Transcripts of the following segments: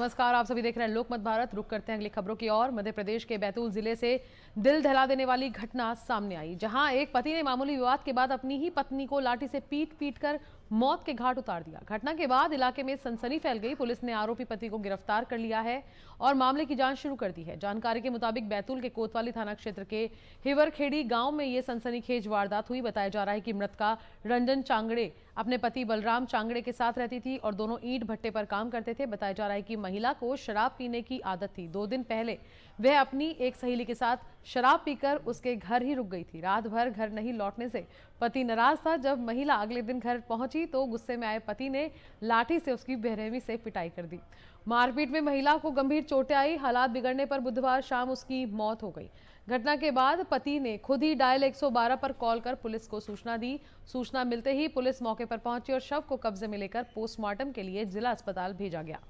नमस्कार, आप सभी देख रहे हैं लोकमत भारत। रुक करते हैं अगली खबरों की ओर। मध्य प्रदेश के बैतूल जिले से दिल दहला देने वाली घटना सामने आई, जहां एक पति ने मामूली विवाद के बाद अपनी ही पत्नी को लाठी से पीट कर मौत के घाट उतार दिया। घटना के बाद इलाके में सनसनी फैल गई। पुलिस ने आरोपी पति को गिरफ्तार कर लिया है और मामले की जांच शुरू कर दी है। जानकारी के मुताबिक बैतूल के कोतवाली थाना क्षेत्र के हिवरखेड़ी गांव में ये सनसनीखेज वारदात हुई। बताया जा रहा है कि मृतका रंजन चांगड़े अपने पति बलराम चांगड़े के साथ रहती थी और दोनों ईंट भट्टे पर काम करते थे। बताया जा रहा है कि महिला को शराब पीने की आदत थी। 2 दिन पहले वह अपनी एक सहेली के साथ शराब पीकर उसके घर ही रुक गई थी। रात भर घर नहीं लौटने से पति नाराज था। जब महिला अगले दिन घर पहुंची तो गुस्से में आए पति ने लाठी से उसकी बेरहमी से पिटाई कर दी। मारपीट में महिला को गंभीर चोटें आई। हालात बिगड़ने पर बुधवार शाम उसकी मौत हो गई। घटना के बाद पति ने खुद ही डायल 112 पर कॉल कर पुलिस को सूचना दी। सूचना मिलते ही पुलिस मौके पर पहुंची और शव को कब्जे में लेकर पोस्टमार्टम के लिए जिला अस्पताल भेजा गया।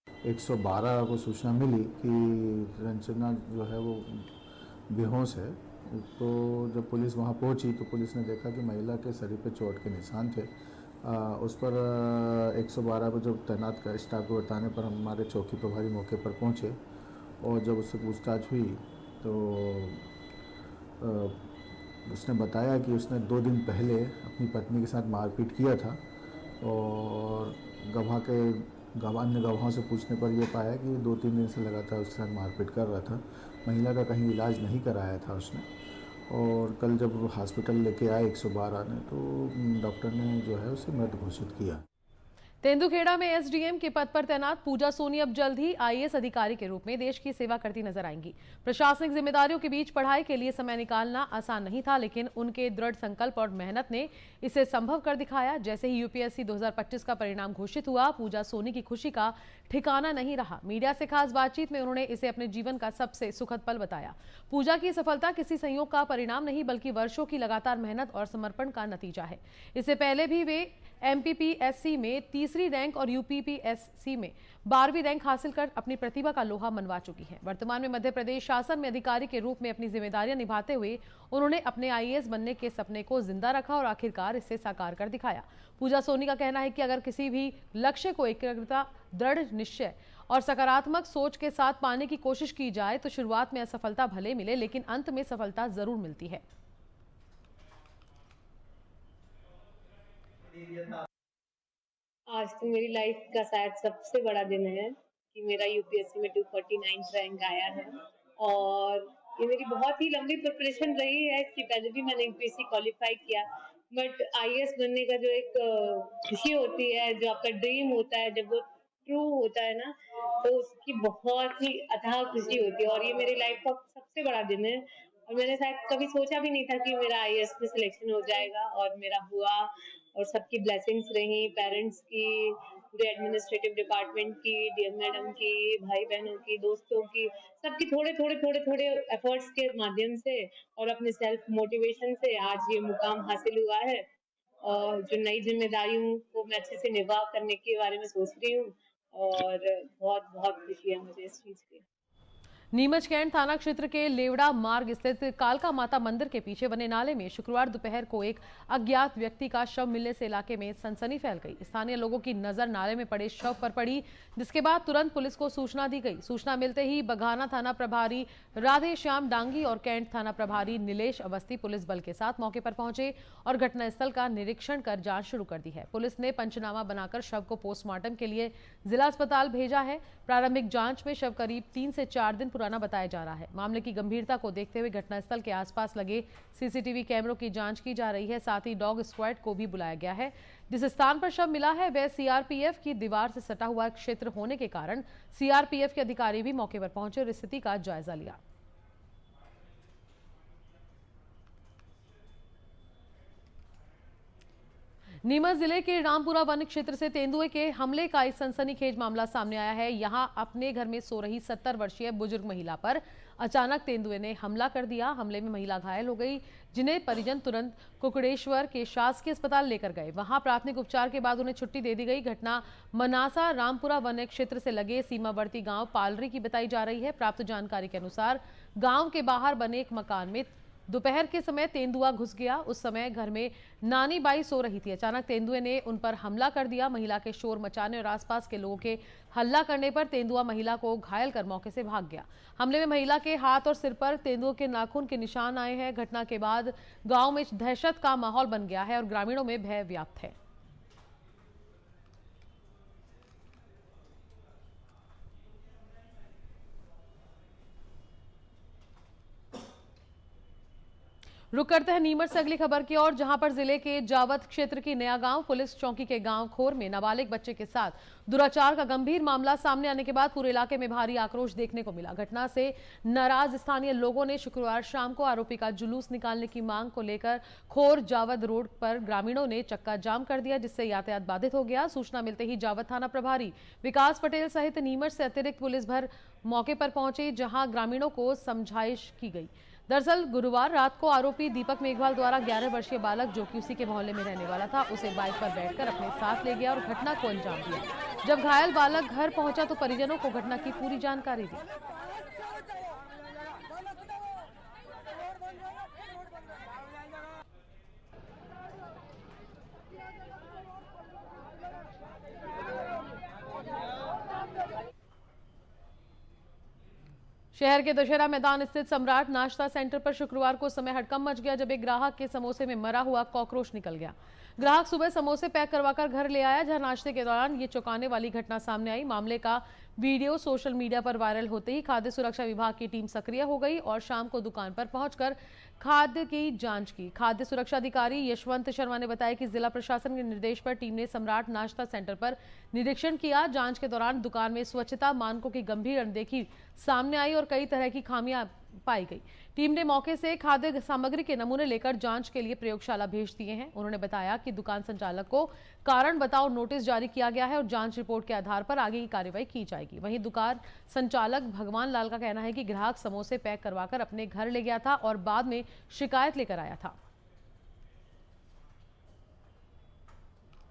एक 112 को सूचना मिली कि रंजना जो है वो बेहोश है। तो जब पुलिस वहाँ पहुँची तो पुलिस ने देखा कि महिला के शरीर पे चोट के निशान थे। उस पर 112 पर जब तैनात स्टाफ को बताने पर हमारे चौकी प्रभारी मौके पर पहुँचे और जब उससे पूछताछ हुई तो उसने बताया कि उसने 2 दिन पहले अपनी पत्नी के साथ मारपीट किया था और अन्य गवाहों से पूछने पर यह पाया कि 2-3 दिन से लगातार उसके साथ मारपीट कर रहा था। महिला का कहीं इलाज नहीं कराया था उसने और कल जब हॉस्पिटल लेके आए 112 ने तो डॉक्टर ने जो है उसे मृत घोषित किया। तेंदुखेड़ा में एसडीएम के पद पर तैनात पूजा सोनी अब जल्द ही आईएएस अधिकारी के रूप में देश की सेवा करती नजर आएंगी। प्रशासनिक जिम्मेदारियों के बीच पढ़ाई के लिए समय निकालना आसान नहीं था, लेकिन उनके दृढ़ संकल्प और मेहनत ने इसे संभव कर दिखाया। जैसे ही यूपीएससी 2025 का परिणाम घोषित हुआ, पूजा सोनी की खुशी का ठिकाना नहीं रहा। मीडिया से खास बातचीत में उन्होंने इसे अपने जीवन का सबसे सुखद पल बताया। पूजा की सफलता किसी संयोग का परिणाम नहीं, बल्कि वर्षों की लगातार मेहनत और समर्पण का नतीजा है। इससे पहले भी वे एमपीपीएससी में 3री रैंक और यूपीपीएससी में 12वीं रैंक हासिल कर अपनी प्रतिभा का लोहा मनवा चुकी हैं। वर्तमान में मध्य प्रदेश शासन में अधिकारी के रूप में अपनी जिम्मेदारियां निभाते हुए उन्होंने अपने आईएएस बनने के सपने को जिंदा रखा और आखिरकार इसे साकार कर दिखाया। पूजा सोनी का कहना है कि अगर किसी भी लक्ष्य को एकाग्रता, दृढ़ निश्चय और सकारात्मक सोच के साथ पाने की कोशिश की जाए तो शुरुआत में असफलता भले मिले, लेकिन अंत में सफलता जरूर मिलती है। आज तो मेरी लाइफ का शायद सबसे बड़ा दिन है कि मेरा यूपीएससी में 249 रैंक आया है और ये मेरी बहुत ही लंबी प्रिपरेशन रही है। इससे पहले भी मैंने यूपीएससी क्वालिफाई किया, बट आईएएस बनने का जो एक खुशी होती है, जो आपका ड्रीम होता है, जब वो ट्रू होता है ना, तो उसकी बहुत ही अथाह खुशी होती है और ये मेरी लाइफ का सबसे बड़ा दिन है। और मैंने शायद कभी सोचा भी नहीं था कि मेरा आईएएस में सिलेक्शन हो जाएगा और मेरा हुआ और सबकी ब्लेसिंग्स रही, पेरेंट्स की, पूरे एडमिनिस्ट्रेटिव डिपार्टमेंट की, डीएम मैडम की, भाई बहनों की, दोस्तों की, सबकी थोड़े एफर्ट्स के माध्यम से और अपने सेल्फ मोटिवेशन से आज ये मुकाम हासिल हुआ है। और जो नई जिम्मेदारियों को मैं अच्छे से निभा करने के बारे में सोच रही हूँ और बहुत बहुत खुशी है मुझे इस चीज की। नीमच कैंट थाना क्षेत्र के लेवड़ा मार्ग स्थित कालका माता मंदिर के पीछे बने नाले में शुक्रवार दोपहर को एक अज्ञात व्यक्ति का शव मिलने से इलाके में सनसनी फैल गई। स्थानीय लोगों की नजर नाले में पड़े शव पर पड़ी, जिसके बाद तुरंत पुलिस को सूचना दी गई। सूचना मिलते ही बघाना थाना प्रभारी राधे श्याम डांगी और कैंट थाना प्रभारी नीलेश अवस्थी पुलिस बल के साथ मौके पर पहुंचे और घटनास्थल का निरीक्षण कर जांच शुरू कर दी है। पुलिस ने पंचनामा बनाकर शव को पोस्टमार्टम के लिए जिला अस्पताल भेजा है। प्रारंभिक जांच में शव करीब 3 से 4 दिन पुराना बताया जा रहा है। मामले की गंभीरता को देखते हुए घटनास्थल के आसपास लगे सीसीटीवी कैमरों की जांच की जा रही है। साथ ही डॉग स्क्वाड को भी बुलाया गया है। जिस स्थान पर शव मिला है वह सीआरपीएफ की दीवार से सटा हुआ क्षेत्र होने के कारण सीआरपीएफ के अधिकारी भी मौके पर पहुंचे और स्थिति का जायजा लिया। नीमच जिले के रामपुरा वन क्षेत्र से तेंदुए के हमले का एक सनसनीखेज मामला सामने आया है। यहां अपने घर में सो रही 70 वर्षीय बुजुर्ग महिला पर अचानक तेंदुए ने हमला कर दिया। हमले में महिला घायल हो गई, जिन्हें परिजन तुरंत कुकड़ेश्वर के शासकीय अस्पताल लेकर गए। वहां प्राथमिक उपचार के बाद उन्हें छुट्टी दे दी गई। घटना मनासा रामपुरा वन क्षेत्र से लगे सीमावर्ती गांव पालरी की बताई जा रही है। प्राप्त जानकारी के अनुसार गांव के बाहर बने एक मकान में दोपहर के समय तेंदुआ घुस गया। उस समय घर में नानी बाई सो रही थी। अचानक तेंदुए ने उन पर हमला कर दिया। महिला के शोर मचाने और आसपास के लोगों के हल्ला करने पर तेंदुआ महिला को घायल कर मौके से भाग गया। हमले में महिला के हाथ और सिर पर तेंदुए के नाखून के निशान आए हैं। घटना के बाद गांव में दहशत का माहौल बन गया है और ग्रामीणों में भय व्याप्त है। रुक करते हैं नीमच से अगली खबर की ओर, जहां पर जिले के जावत क्षेत्र की नया गांव पुलिस चौकी के गांव खोर में नाबालिग बच्चे के साथ दुराचार का गंभीर मामला सामने आने के बाद पूरे इलाके में भारी आक्रोश देखने को मिला। घटना से नाराज स्थानीय लोगों ने शुक्रवार शाम को आरोपी का जुलूस निकालने की मांग को लेकर खोर जावत रोड पर ग्रामीणों ने चक्का जाम कर दिया, जिससे यातायात बाधित हो गया। सूचना मिलते ही जावत थाना प्रभारी विकास पटेल सहित नीमच से अतिरिक्त पुलिस भर मौके पर पहुंचे, जहां ग्रामीणों को समझाइश की गई। दरअसल गुरुवार रात को आरोपी दीपक मेघवाल द्वारा 11 वर्षीय बालक, जो कि उसी के मोहल्ले में रहने वाला था, उसे बाइक पर बैठकर अपने साथ ले गया और घटना को अंजाम दिया। जब घायल बालक घर पहुंचा तो परिजनों को घटना की पूरी जानकारी दी। शहर के दशहरा मैदान स्थित सम्राट नाश्ता सेंटर पर शुक्रवार को समय हड़कंप मच गया, जब एक ग्राहक के समोसे में मरा हुआ कॉकरोच निकल गया। ग्राहक सुबह समोसे पैक करवाकर घर ले आया, जहां नाश्ते के दौरान ये चौंकाने वाली घटना सामने आई। मामले का वीडियो सोशल मीडिया पर वायरल होते ही खाद्य सुरक्षा विभाग की टीम सक्रिय हो गई और शाम को दुकान पर पहुंचकर खाद्य की जांच की। खाद्य सुरक्षा अधिकारी यशवंत शर्मा ने बताया कि जिला प्रशासन के निर्देश पर टीम ने सम्राट नाश्ता सेंटर पर निरीक्षण किया। जांच के दौरान दुकान में स्वच्छता मानकों की गंभीर अनदेखी सामने आई और कई तरह की खामियां पाई गई। टीम ने मौके से खाद्य सामग्री के नमूने लेकर जांच के लिए प्रयोगशाला भेज दिए हैं। उन्होंने बताया कि दुकान संचालक को कारण बताओ नोटिस जारी किया गया है और जांच रिपोर्ट के आधार पर आगे की कार्रवाई की जाएगी। वहीं दुकान संचालक भगवान लाल का कहना है कि ग्राहक समोसे पैक करवाकर अपने घर ले गया था और बाद में शिकायत लेकर आया था।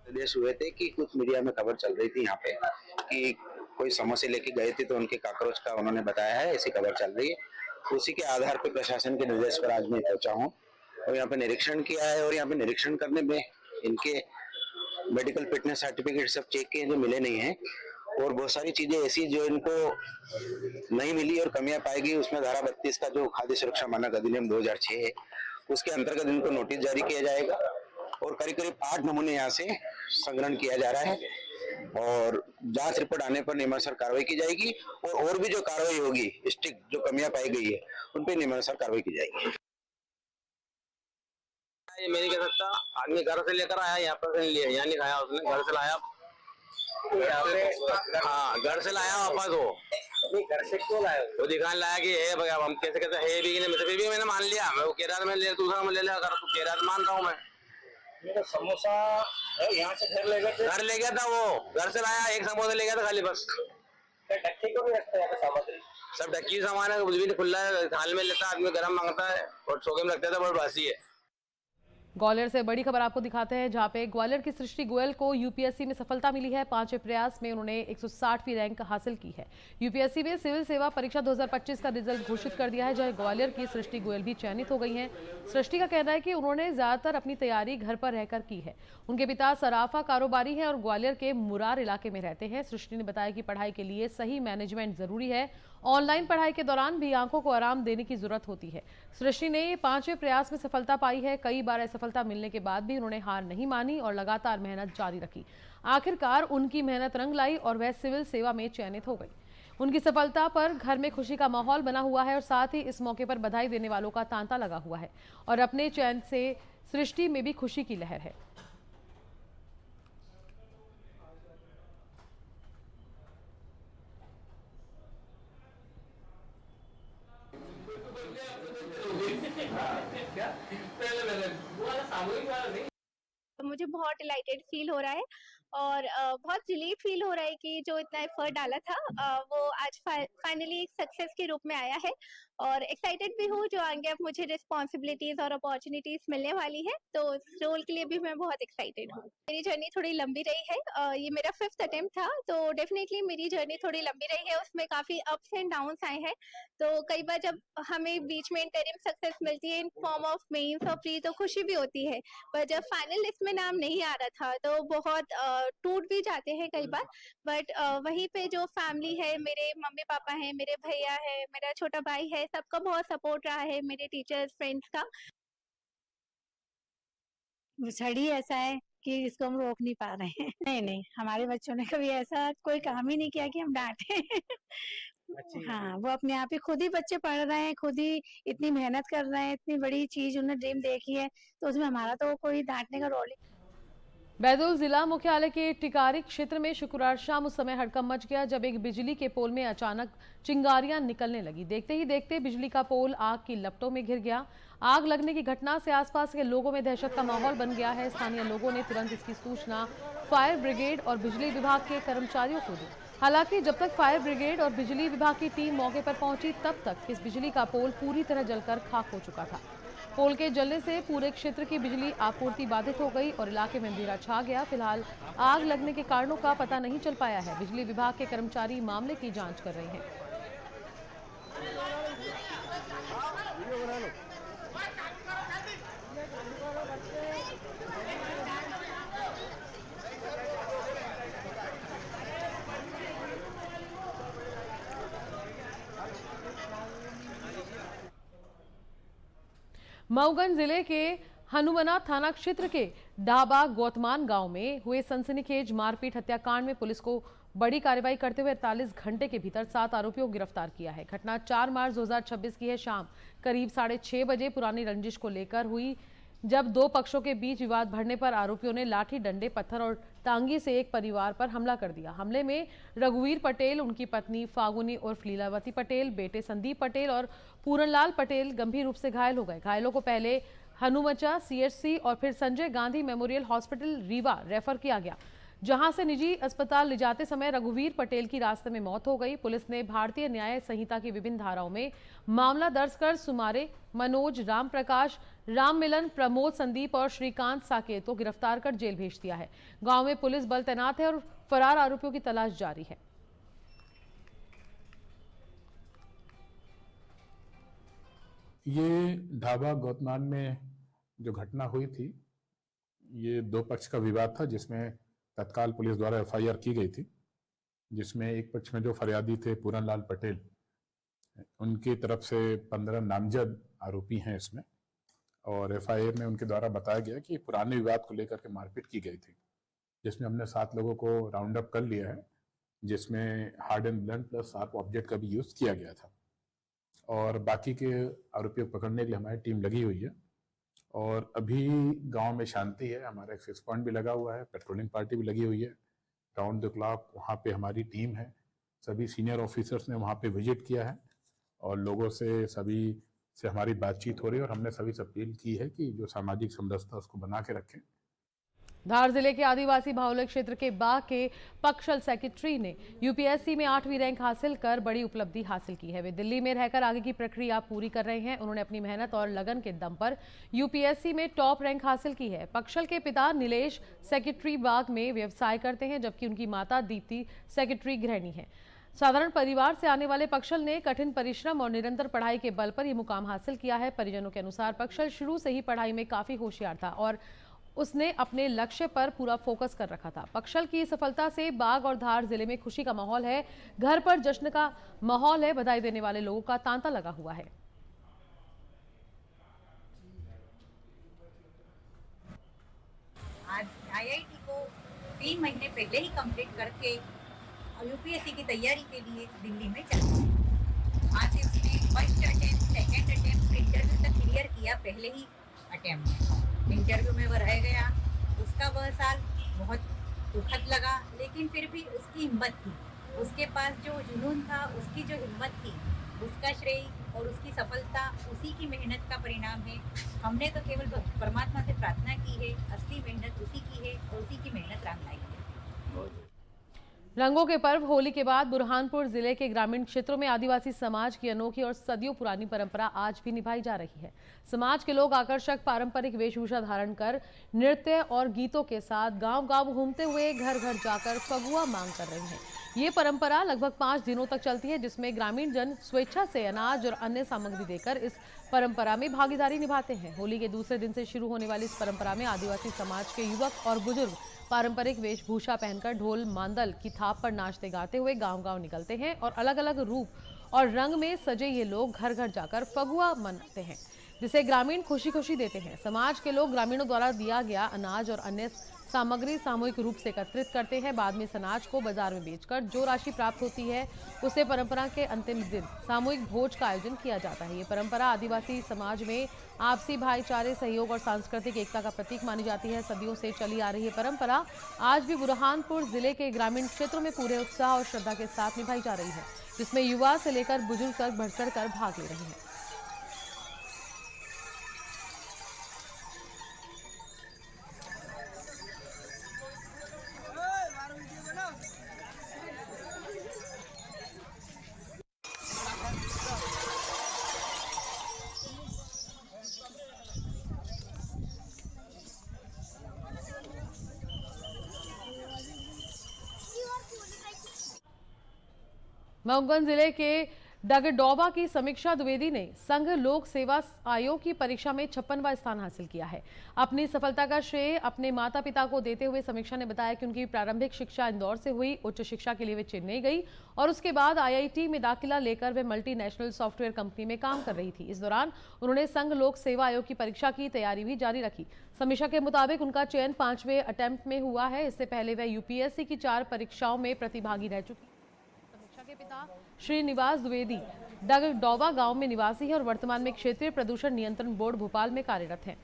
निर्देश हुए थे कि कुछ मीडिया में खबर चल रही थी यहाँ पे कि कोई समोसे लेके गए थे तो उनके काकरोच का उन्होंने बताया है, ऐसी खबर चल रही है। उसी के आधार पर प्रशासन के निर्देश पर आज मैं पहुंचा हूँ और यहाँ पे निरीक्षण किया है। और यहाँ पे निरीक्षण करने में इनके मेडिकल फिटनेस सर्टिफिकेट सब चेक किए जो मिले नहीं है, और बहुत सारी चीजें ऐसी जो इनको नहीं मिली और कमियां पाएगी। उसमें धारा 32 का जो खाद्य सुरक्षा मानक अधिनियम 2006 है, उसके अंतर्गत इनको नोटिस जारी किया जाएगा और करीब करीब 8 नमूने यहाँ से संग्रहण किया जा रहा है और जांच रिपोर्ट आने पर नियमानुसार कार्रवाई की जाएगी। और भी जो कार्रवाई होगी, स्ट्रिक्ट जो कमियां पाई गई है उन पर नियमानुसार कार्रवाई की जाएगी। ये मैं नहीं कह सकता, आदमी घर से लेकर आया, यहाँ पर नहीं लिया, यहाँ नहीं खाया उसने, घर से लाया। हाँ, घर से लाया वापस वो। घर से क्यों लाया? वो दिखाने लाया कि है भैया, हम कैसे कहते है भी नहीं, फिर भी मैंने मान लिया। मैं वो कह रहा था मैं ले दूसरा में ले लिया, अगर तू कह रहा था मान रहा हूँ मैं। तो समोसा यहाँ से घर ले गए? घर ले गया था वो, घर से लाया, एक समोसा ले गया था खाली बस। ढक्की को भी रखता है सामग्री? सब ढक्की सामान है, कुछ भी नहीं खुला है, थाल में लेता आदमी, गरम मांगता है और चौके में रखता था, बहुत बासी है। ग्वालियर से बड़ी खबर आपको दिखाते हैं, जहां पे ग्वालियर की सृष्टि गोयल को यूपीएससी में सफलता मिली है। 5वें प्रयास में उन्होंने 160वीं रैंक हासिल की है। यूपीएससी में सिविल सेवा परीक्षा 2025 का रिजल्ट घोषित कर दिया है, जहां ग्वालियर की सृष्टि गोयल भी चयनित हो गई हैं। सृष्टि का कहना है कि उन्होंने ज्यादातर अपनी तैयारी घर पर रहकर की है। उनके पिता सराफा कारोबारी हैं और ग्वालियर के मुरार इलाके में रहते हैं। सृष्टि ने बताया कि पढ़ाई के लिए सही मैनेजमेंट जरूरी है। ऑनलाइन पढ़ाई के दौरान भी आंखों को आराम देने की जरूरत होती है। सृष्टि ने 5वें प्रयास में सफलता पाई है। कई बार असफलता मिलने के बाद भी उन्होंने हार नहीं मानी और लगातार मेहनत जारी रखी। आखिरकार उनकी मेहनत रंग लाई और वह सिविल सेवा में चयनित हो गई। उनकी सफलता पर घर में खुशी का माहौल बना हुआ है और साथ ही इस मौके पर बधाई देने वालों का तांता लगा हुआ है और अपने चयन से सृष्टि में भी खुशी की लहर है। तो मुझे मुझे बहुत डिलाइटेड फील हो रहा है और बहुत रिलीफ फील हो रहा है कि जो इतना एफर्ट डाला था वो आज फाइनली सक्सेस के रूप में आया है। और एक्साइटेड भी हूँ जो आगे अब मुझे रिस्पॉन्सिबिलिटीज और अपॉर्चुनिटीज मिलने वाली है, तो इस रोल के लिए भी मैं बहुत एक्साइटेड हूँ। मेरी जर्नी थोड़ी लंबी रही है, ये मेरा 5th अटेम्प्ट था, तो डेफिनेटली मेरी जर्नी थोड़ी लंबी रही है, उसमें काफी अप्स एंड डाउन्स आए हैं। तो कई बार जब हमें बीच में इंटरिम सक्सेस मिलती है इन फॉर्म ऑफ मेंस और प्री, तो खुशी भी होती है, पर जब फाइनल लिस्ट में नाम नहीं आ रहा था तो बहुत टूट भी जाते हैं कई बार। बट वहीं पे जो फैमिली है, मेरे मम्मी पापा हैं, मेरे भैया है, मेरा छोटा भाई है, सबका बहुत सपोर्ट रहा है, मेरे टीचर्स फ्रेंड्स का। छड़ी ऐसा है कि इसको हम रोक नहीं पा रहे हैं। नहीं नहीं, हमारे बच्चों ने कभी ऐसा कोई काम ही नहीं किया कि हम डांटे। हाँ, वो अपने आप ही खुद ही बच्चे पढ़ रहे हैं, खुद ही इतनी मेहनत कर रहे हैं, इतनी बड़ी चीज उन्होंने ड्रीम देखी है, तो उसमें हमारा तो कोई डांटने का रोल ही। बैतूल जिला मुख्यालय के टिकारी क्षेत्र में शुक्रवार शाम उस समय हड़कंप मच गया जब एक बिजली के पोल में अचानक चिंगारियां निकलने लगी। देखते ही देखते बिजली का पोल आग की लपटों में घिर गया। आग लगने की घटना से आसपास के लोगों में दहशत का माहौल बन गया है। स्थानीय लोगों ने तुरंत इसकी सूचना फायर ब्रिगेड और बिजली विभाग के कर्मचारियों को दी। हालांकि जब तक फायर ब्रिगेड और बिजली विभाग की टीम मौके पर पहुंची तब तक इस बिजली का पोल पूरी तरह जलकर खाक हो चुका था। पोल के जलने से पूरे क्षेत्र की बिजली आपूर्ति बाधित हो गई और इलाके में अंधेरा छा गया। फिलहाल आग लगने के कारणों का पता नहीं चल पाया है। बिजली विभाग के कर्मचारी मामले की जांच कर रहे हैं। मऊगंज जिले के हनुमना थाना क्षेत्र के डाबा गौतमान गांव में हुए सनसनीखेज मारपीट हत्याकांड में पुलिस को बड़ी कार्रवाई करते हुए 48 घंटे के भीतर 7 आरोपियों को गिरफ्तार किया है। घटना 4 मार्च 2026 की है। शाम करीब 6:30 बजे पुरानी रंजिश को लेकर हुई, जब दो पक्षों के बीच विवाद बढ़ने पर आरोपियों ने लाठी, डंडे, पत्थर और टांगी से एक परिवार पर हमला कर दिया। हमले में रघुवीर पटेल, उनकी पत्नी फागुनी उर्फ लीलावती पटेल, बेटे संदीप पटेल और पूरनलाल पटेल गंभीर रूप से घायल हो गए। घायलों को पहले हनुमचा सीएचसी और फिर Sanjay Gandhi memorial hospital Rewa refer किया गया, जहां से निजी अस्पताल ले जाते समय रघुवीर पटेल की रास्ते में मौत हो गई। पुलिस ने भारतीय न्याय संहिता की विभिन्न धाराओं में मामला दर्ज कर सुमारे, मनोज, राम प्रकाश, राम मिलन, प्रमोद, संदीप और श्रीकांत साकेत को गिरफ्तार कर जेल भेज दिया है। गांव में पुलिस बल तैनात है और फरार आरोपियों की तलाश जारी है। ये ढाबा गौतमान में जो घटना हुई थी, ये दो पक्ष का विवाद था जिसमें तत्काल पुलिस द्वारा एफआईआर की गई थी, जिसमें एक पक्ष में जो फरियादी थे पूरनलाल पटेल, उनकी तरफ से 15 नामजद आरोपी हैं इसमें, और एफआईआर में उनके द्वारा बताया गया कि पुराने विवाद को लेकर के मारपीट की गई थी, जिसमें हमने 7 लोगों को राउंड अप कर लिया है, जिसमें hard and blunt plus sharp object का भी यूज किया गया था। और बाकी के आरोपियों को पकड़ने के लिए हमारी टीम लगी हुई है और अभी गांव में शांति है। हमारा एक फिक्स पॉइंट भी लगा हुआ है, पेट्रोलिंग पार्टी भी लगी हुई है, राउंड द क्लॉक वहाँ पे हमारी टीम है। सभी सीनियर ऑफिसर्स ने वहाँ पे विजिट किया है और लोगों से सभी से हमारी बातचीत हो रही है और हमने सभी से अपील की है कि जो सामाजिक समरसता उसको बना के रखें। धार जिले के आदिवासी बाहुल्य क्षेत्र के बाग के पक्षल सेक्रेटरी ने यूपीएससी में 8वीं रैंक हासिल कर बड़ी उपलब्धि हासिल की है। वे दिल्ली में रहकर आगे की प्रक्रिया पूरी कर रहे हैं। उन्होंने अपनी मेहनत और लगन के दम पर यूपीएससी में टॉप रैंक हासिल की है। पक्षल के पिता नीलेश सेक्रेटरी बाग में व्यवसाय करते हैं, जबकि उनकी माता दीप्ति सेक्रेटरी गृहिणी है। साधारण परिवार से आने वाले पक्षल ने कठिन परिश्रम और निरंतर पढ़ाई के बल पर यह मुकाम हासिल किया है। परिजनों के अनुसार पक्षल शुरू से ही पढ़ाई में काफी होशियार था और उसने अपने लक्ष्य पर पूरा फोकस कर रखा था। पक्षल की सफलता से बाग और धार जिले में खुशी का माहौल है। घर पर जश्न का माहौल है। बधाई देने वाले लोगों का तांता लगा हुआ है। आज आईआईटी को 3 महीने पहले ही कंप्लीट करके यूपीएससी की तैयारी के लिए दिल्ली में चला। आज उसने first attempt, second attempt, interview तक क्लियर किया। पहले ही अटेम्प्ट इंटरव्यू में वह रह गया। उसका वह साल बहुत दुखद लगा, लेकिन फिर भी उसकी हिम्मत थी, उसके पास जो जुनून था, उसकी जो हिम्मत थी, उसका श्रेय और उसकी सफलता उसी की मेहनत का परिणाम है। हमने तो केवल परमात्मा से प्रार्थना की है, असली मेहनत उसी की है और उसी की मेहनत राम लाई है। रंगों के पर्व होली के बाद बुरहानपुर जिले के ग्रामीण क्षेत्रों में आदिवासी समाज की अनोखी और सदियों पुरानी परंपरा आज भी निभाई जा रही है। समाज के लोग आकर्षक पारंपरिक वेशभूषा धारण कर नृत्य और गीतों के साथ गांव-गांव घूमते हुए घर घर जाकर फगुआ मांग कर रहे हैं। ये परंपरा लगभग 5 दिनों तक चलती है, जिसमें ग्रामीण जन स्वेच्छा से अनाज और अन्य सामग्री देकर इस परंपरा में भागीदारी निभाते हैं। होली के दूसरे दिन से शुरू होने वाली इस परंपरा में आदिवासी समाज के युवक और बुजुर्ग पारंपरिक वेशभूषा पहनकर ढोल मांदल की थाप पर नाचते गाते हुए गांव-गांव निकलते हैं और अलग-अलग रूप और रंग में सजे ये लोग घर घर जाकर फगुआ मनाते हैं, जिसे ग्रामीण खुशी-खुशी देते हैं। समाज के लोग ग्रामीणों द्वारा दिया गया अनाज और अन्य सामग्री सामूहिक रूप से एकत्रित करते हैं। बाद में इस अनाज को बाजार में बेचकर जो राशि प्राप्त होती है उसे परंपरा के अंतिम दिन सामूहिक भोज का आयोजन किया जाता है। ये परंपरा आदिवासी समाज में आपसी भाईचारे, सहयोग और सांस्कृतिक एकता का प्रतीक मानी जाती है। सदियों से चली आ रही है परंपरा आज भी बुरहानपुर जिले के ग्रामीण क्षेत्रों में पूरे उत्साह और श्रद्धा के साथ निभाई जा रही है, जिसमें युवा से लेकर बुजुर्ग तक बढ़ चढ़ कर भाग ले रहे हैं। मऊगंज जिले के डगडौबा की समीक्षा द्विवेदी ने संघ लोक सेवा आयोग की परीक्षा में 56वां स्थान हासिल किया है। अपनी सफलता का श्रेय अपने माता पिता को देते हुए समीक्षा ने बताया कि उनकी प्रारंभिक शिक्षा इंदौर से हुई, उच्च शिक्षा के लिए वे चेन्नई गई और उसके बाद IIT में दाखिला लेकर वे मल्टीनेशनल सॉफ्टवेयर कंपनी में काम कर रही थी। इस दौरान उन्होंने संघ लोक सेवा आयोग की परीक्षा की तैयारी भी जारी रखी। समीक्षा के मुताबिक उनका चयन 5वें अटेम्प्ट में हुआ है। इससे पहले वह UPSC की 4 परीक्षाओं में प्रतिभागी रह चुकी। समीक्षा के पिता श्रीनिवास द्विवेदी डगडौबा गांव में निवासी है और वर्तमान में क्षेत्रीय प्रदूषण नियंत्रण बोर्ड भोपाल में कार्यरत हैं।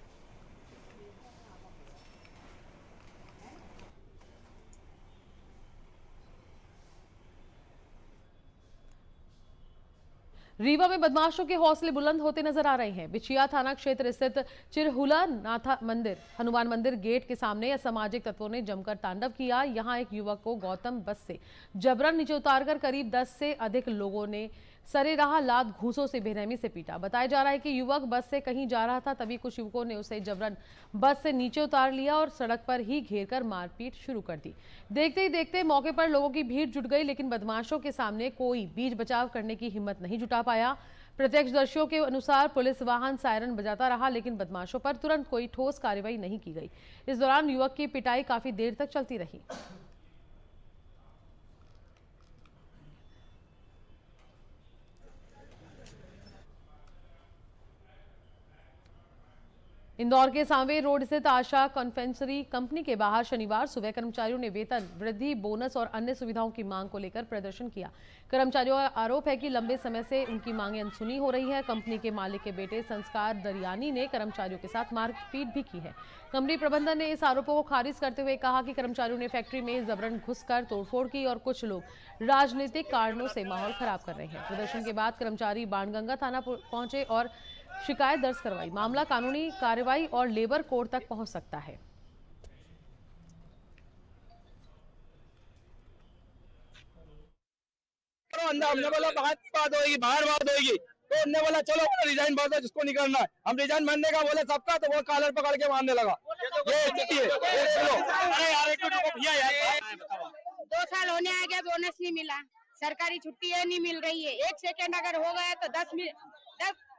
रीवा में बदमाशों के हौसले बुलंद होते नजर आ रहे हैं। बिछिया थाना क्षेत्र स्थित चिरहुला नाथा मंदिर हनुमान मंदिर गेट के सामने असामाजिक तत्वों ने जमकर तांडव किया। यहां एक युवक को गौतम बस से जबरन नीचे उतारकर करीब 10 से अधिक लोगों ने सरेराह लात घूंसों से बेरहमी से पीटा। बताया जा रहा है कि युवक बस से कहीं जा रहा था, तभी कुछ युवकों ने उसे जबरन बस से नीचे उतार लिया और सड़क पर ही घेरकर मारपीट शुरू कर दी। देखते ही देखते मौके पर लोगों की भीड़ जुट गई, लेकिन बदमाशों के सामने कोई बीच बचाव करने की हिम्मत नहीं जुटा पाया। प्रत्यक्षदर्शियों के अनुसार पुलिस वाहन सायरन बजाता रहा, लेकिन बदमाशों पर तुरंत कोई ठोस कार्रवाई नहीं की गई। इस दौरान युवक की पिटाई काफी देर तक चलती रही। इंदौर के सांवे रोड स्थित आशा कन्फेक्शनरी कंपनी के बाहर शनिवार सुबह कर्मचारियों ने वेतन वृद्धि, बोनस और अन्य सुविधाओं की मांग को लेकर प्रदर्शन किया। कर्मचारियों का आरोप है कि लंबे समय से उनकी मांगें अनसुनी हो रही है। कंपनी के मालिक के बेटे संस्कार दरियानी ने कर्मचारियों के साथ मारपीट भी की है। कंपनी प्रबंधन ने इस आरोपों को खारिज करते हुए कहा कि कर्मचारियों ने फैक्ट्री में जबरन घुसकर तोड़फोड़ की और कुछ लोग राजनीतिक कारणों से माहौल खराब कर रहे हैं। प्रदर्शन के बाद कर्मचारी बाणगंगा थाना पहुंचे और शिकायत दर्ज करवाई। मामला कानूनी कार्रवाई और लेबर कोर्ट तक पहुंच सकता है। हमने बोला बात होगी, बाहर बात होगी, तो उनने बोला चलो रिजाइन भर दो जिसको निकलना है। हम रिजाइन भरने का बोले सबका, तो वो कॉलर पकड़ के मारने लगा। ये स्थिति है। अरे यार एक मिनट भैया यार, 2 साल होने आ गया, बोनस नहीं मिला, सरकारी छुट्टी है नहीं मिल रही है। 1 सेकंड अगर हो गया तो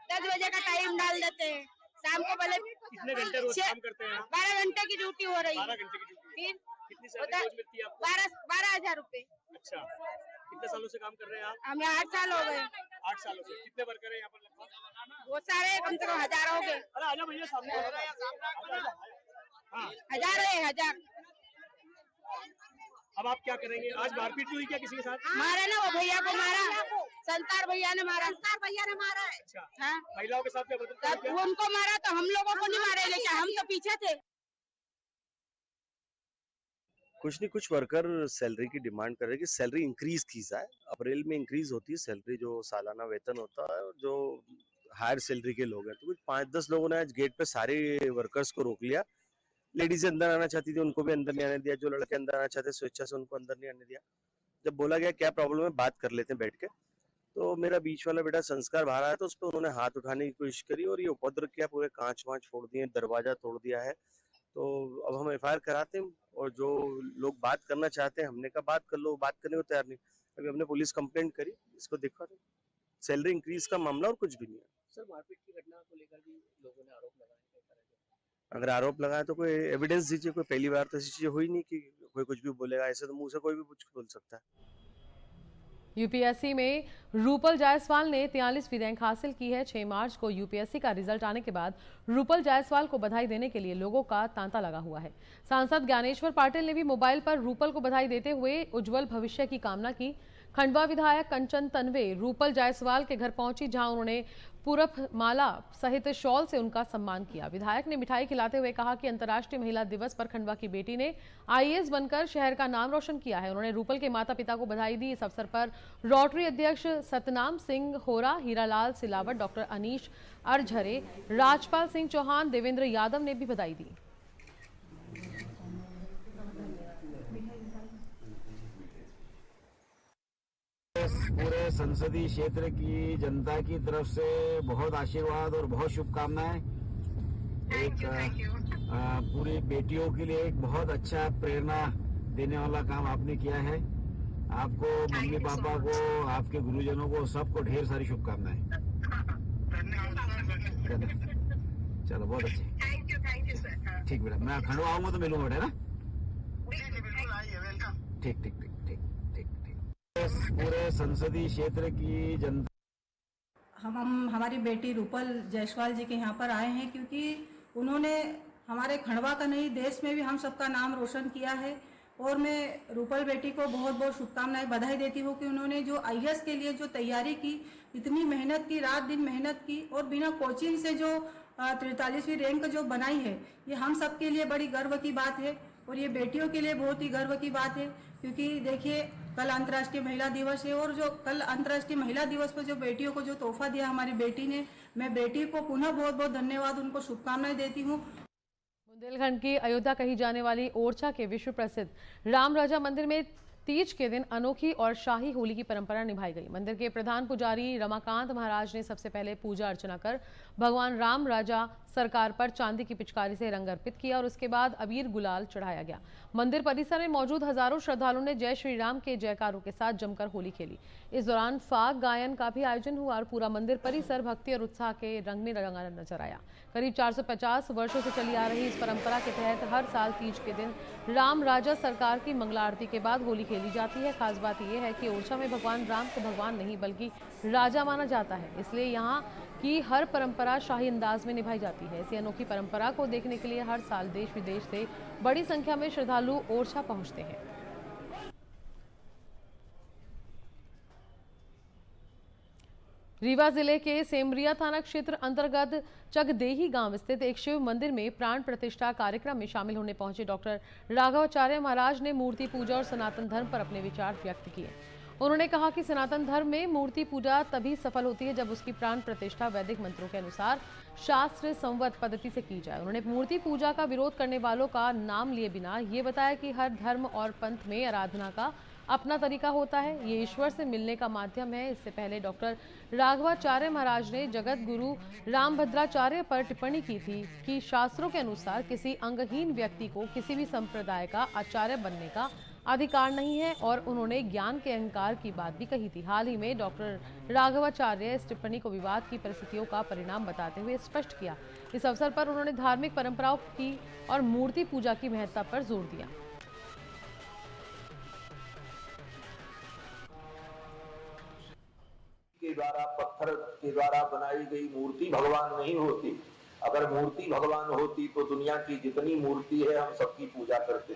10 बजे का टाइम डाल देते हैं। शाम को भले कितने घंटे रोज काम करते हैं? 12 घंटे की ड्यूटी हो रही है। 12 घंटे की ड्यूटी। कितनी सैलरी रोज मिलती है आपको? 12,000 रुपए। अच्छा, कितने सालों से काम कर रहे हैं आप? हमें 8 साल हो गए। 8 सालों से। कितने वर्कर हैं यहाँ पर लगभग? वो सारे कम से कम 1000 हो गए। अरे आजा भैया सामने। हाँ, 1000 है 1000। अब आप क्या करेंगे? आज मारपीट हुई क्या किसी के साथ? मारा ना, वो भैया को मारा, संतार भैया ने मारा। संतार भैया ने मारा है। अच्छा, हाँ, महिलाओं के साथ क्या बदलता है? उनको मारा तो हम लोगों को नहीं मारे, लेकिन हम तो पीछे थे। कुछ नहीं, कुछ वर्कर सैलरी की डिमांड कर रहे हैं कि सैलरी इंक्रीज की जाए। अप्रैल में इंक्रीज होती है सैलरी, जो सालाना वेतन होता है, जो हायर सैलरी के लोग हैं। तो कुछ 5-10 लोगों ने आज गेट पे सारे वर्कर्स को रोक लिया। लेडीज अंदर आना चाहती थी, उनको भी अंदर नहीं आने दिया। जो लड़के अंदर आना चाहते स्वेच्छा से, उनको अंदर नहीं आने दिया। जब बोला गया क्या प्रॉब्लम है, बात कर लेते हैं बैठ के, तो मेरा बीच वाला बेटा संस्कार बाहर आया तो उस पर उन्होंने हाथ उठाने की कोशिश करी और ये उपद्रव किया, पूरे कांच वांच फोड़ दिए, दरवाजा तोड़ दिया है। तो अब हम एफआईआर कराते हैं और जो लोग बात करना चाहते हैं, हमने कहा बात कर लो, बात करने को तैयार नहीं। अभी हमने पुलिस कंप्लेंट करी, इसको देखा तो सैलरी इंक्रीज का मामला और कुछ भी नहीं है। सर, मारपीट की घटना को लेकर भी लोगों ने आरोप लगाए हैं। अगर आरोप लगाया तो कोई एविडेंस दीजिए। कोई पहली बार तो ऐसी चीजें हुई नहीं कि कोई कुछ भी बोलेगा। ऐसे तो मुंह से कोई भी कुछ बोल सकता है। यूपीएससी में रूपल जायसवाल ने 43वीं रैंक हासिल की है। 6 मार्च को यूपीएससी का रिजल्ट आने के बाद रूपल जायसवाल को बधाई देने के लिए लोगों का तांता लगा हुआ है। सांसद ज्ञानेश्वर पाटिल ने भी मोबाइल पर रूपल को बधाई देते हुए उज्जवल भविष्य की कामना की। खंडवा विधायक कंचन तन्वे रूपल जायसवाल के घर पहुंची, जहां उन्होंने पुरप माला सहित शॉल से उनका सम्मान किया। विधायक ने मिठाई खिलाते हुए कहा कि अंतर्राष्ट्रीय महिला दिवस पर खंडवा की बेटी ने आईएएस बनकर शहर का नाम रोशन किया है। उन्होंने रूपल के माता पिता को बधाई दी। इस अवसर पर रोटरी अध्यक्ष सतनाम सिंह होरा, हीरालाल सिलावट, डॉक्टर अनीश अरझरे, राजपाल सिंह चौहान, देवेंद्र यादव ने भी बधाई दी। पूरे संसदीय क्षेत्र की जनता की तरफ से बहुत आशीर्वाद और बहुत शुभकामनाएं। पूरी बेटियों के लिए एक बहुत अच्छा प्रेरणा देने वाला काम आपने किया है। आपको, मम्मी पापा को, आपके गुरुजनों को, सबको ढेर सारी शुभकामनाएं। चलो, बहुत अच्छे। Thank you sir. ठीक बेटा, मैं खंडवा आऊंगा तो मिलूंगा बेटा ना। ठीक ठीक ठीक ठीक ठीक ठीक। पूरे संसदीय क्षेत्र की जनता, हम हमारी बेटी रूपल जायसवाल जी के यहाँ पर आए हैं क्योंकि उन्होंने हमारे खंडवा का नहीं, देश में भी हम सबका नाम रोशन किया है। और मैं रूपल बेटी को बहुत बहुत शुभकामनाएं, बधाई देती हूँ कि उन्होंने जो आईएएस के लिए जो तैयारी की, इतनी मेहनत की, रात दिन मेहनत की और बिना कोचिंग से जो 43वीं रैंक जो बनाई है, ये हम सब के लिए बड़ी गर्व की बात है। और ये बेटियों के लिए बहुत ही गर्व की बात है क्योंकि देखिए, कल अंतर्राष्ट्रीय महिला दिवस है और जो कल अंतर्राष्ट्रीय महिला दिवस पर जो बेटियों को जो तोहफा दिया हमारी बेटी ने, मैं बेटी को पुनः बहुत बहुत धन्यवाद, उनको शुभकामनाएं देती हूँ। बुंदेलखंड की अयोध्या कही जाने वाली ओरछा के विश्व प्रसिद्ध राम राजा मंदिर में तीज के दिन अनोखी और शाही होली की परंपरा निभाई गई। मंदिर के प्रधान पुजारी रमाकांत महाराज ने सबसे पहले पूजा अर्चना कर भगवान राम राजा सरकार पर चांदी की पिचकारी से रंग अर्पित किया और उसके बाद अबीर गुलाल चढ़ाया गया। मंदिर परिसर में मौजूद हजारों श्रद्धालुओं ने जय श्री राम के जयकारों के साथ जमकर होली खेली। इस दौरान फाग गायन का भी आयोजन हुआ और पूरा मंदिर परिसर भक्ति और उत्साह के रंग में रंगा नजर आया। करीब 450 वर्षों से चली आ रही इस परंपरा के तहत हर साल तीज के दिन राम राजा सरकार की मंगला आरती के बाद होली खेली जाती है। खास बात यह है कि ओरछा में भगवान राम को भगवान नहीं बल्कि राजा माना जाता है, इसलिए यहाँ की हर परंपरा शाही अंदाज में निभाई जाती है। इसी अनोखी परंपरा को देखने के लिए हर साल देश विदेश से बड़ी संख्या में श्रद्धालु ओरछा पहुंचते हैं। रीवा जिले के सेमरिया थाना क्षेत्र अंतर्गत चकदेही गांव स्थित एक शिव मंदिर में प्राण प्रतिष्ठा कार्यक्रम में शामिल होने पहुंचे डॉक्टर राघवाचार्य महाराज ने मूर्ति पूजा और सनातन धर्म पर अपने विचार व्यक्त किए। उन्होंने कहा कि सनातन धर्म में मूर्ति पूजा तभी सफल होती है जब उसकी प्राण प्रतिष्ठा वैदिक मंत्रों के अनुसार शास्त्र संवत पद्धति से की जाए। उन्होंने मूर्ति पूजा का विरोध करने वालों का नाम लिए बिना ये बताया कि हर धर्म और पंथ में आराधना का अपना तरीका होता है, ये ईश्वर से मिलने का माध्यम है। इससे पहले डॉक्टर राघवाचार्य महाराज ने जगत गुरु रामभद्राचार्य पर टिप्पणी की थी कि शास्त्रों के अनुसार किसी अंगहीन व्यक्ति को किसी भी संप्रदाय का आचार्य बनने का अधिकार नहीं है और उन्होंने ज्ञान के अहंकार की बात भी कही थी। हाल ही में डॉक्टर राघवाचार्य इस टिप्पणी को विवाद की परिस्थितियों का परिणाम बताते हुए स्पष्ट किया। इस अवसर पर उन्होंने धार्मिक परंपराओं की और मूर्ति पूजा की महत्ता पर जोर दिया। के द्वारा, पत्थर के द्वारा बनाई गई मूर्ति भगवान नहीं होती। अगर मूर्ति भगवान होती तो दुनिया की जितनी मूर्ति है हम सबकी पूजा करते।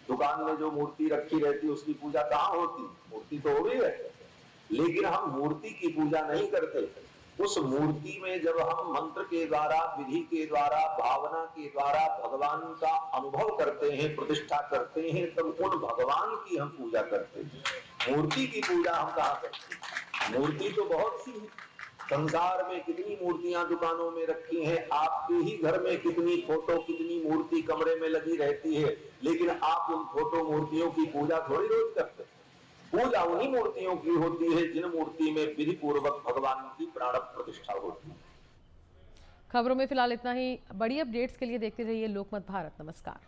दुकान में जो मूर्ति रखी रहती उसकी पूजा कहाँ होती? मूर्ति तो हो रही है, लेकिन हम मूर्ति की पूजा नहीं करते। उस मूर्ति में जब हम मंत्र के द्वारा, विधि के द्वारा, भावना के द्वारा भगवान का अनुभव करते हैं, प्रतिष्ठा करते हैं, तब उन भगवान की हम पूजा करते हैं। मूर्ति की पूजा हम कहाँ करते हैं? मूर्ति तो बहुत सी है, संसार में कितनी मूर्तियां दुकानों में रखी हैं। आप आपके ही घर में कितनी फोटो कितनी मूर्ति कमरे में लगी रहती है, लेकिन आप उन फोटो मूर्तियों की पूजा थोड़ी रोज करते। पूजा उन्हीं मूर्तियों की होती है जिन मूर्ति में विधि पूर्वक भगवान की प्राण प्रतिष्ठा होती है। खबरों में फिलहाल इतना ही। बड़ी अपडेट्स के लिए देखते रहिए लोकमत भारत। नमस्कार।